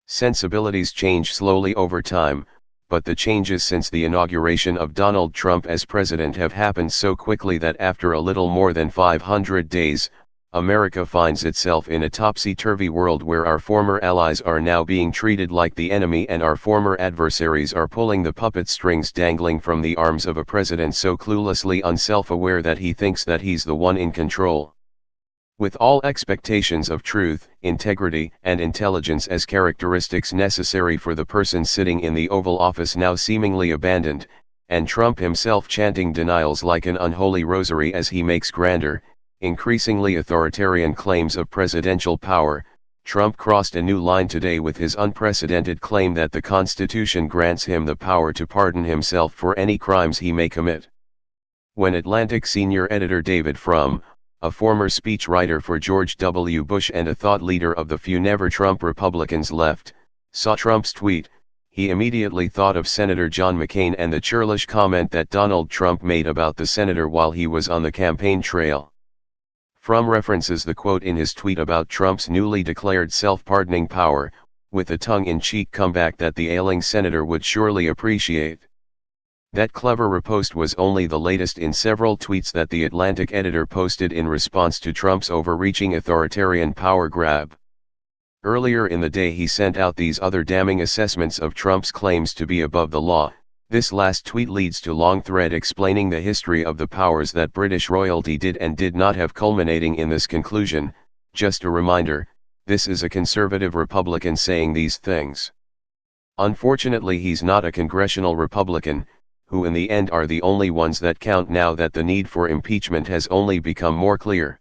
Sensibilities change slowly over time, but the changes since the inauguration of Donald Trump as president have happened so quickly that after a little more than 500 days, America finds itself in a topsy-turvy world where our former allies are now being treated like the enemy and our former adversaries are pulling the puppet strings dangling from the arms of a president so cluelessly unself-aware that he thinks that he's the one in control. With all expectations of truth, integrity, and intelligence as characteristics necessary for the person sitting in the Oval Office now seemingly abandoned, and Trump himself chanting denials like an unholy rosary as he makes grander, increasingly authoritarian claims of presidential power, Trump crossed a new line today with his unprecedented claim that the Constitution grants him the power to pardon himself for any crimes he may commit. When Atlantic senior editor David Frum, a former speechwriter for George W. Bush and a thought leader of the few never-Trump Republicans left, saw Trump's tweet, he immediately thought of Senator John McCain and the churlish comment that Donald Trump made about the senator while he was on the campaign trail. Frum references the quote in his tweet about Trump's newly declared self-pardoning power, with a tongue-in-cheek comeback that the ailing senator would surely appreciate. That clever repost was only the latest in several tweets that the Atlantic editor posted in response to Trump's overreaching authoritarian power grab. Earlier in the day he sent out these other damning assessments of Trump's claims to be above the law. This last tweet leads to a long thread explaining the history of the powers that British royalty did and did not have, culminating in this conclusion. Just a reminder, this is a conservative Republican saying these things. Unfortunately, he's not a congressional Republican, who in the end are the only ones that count now that the need for impeachment has only become more clear.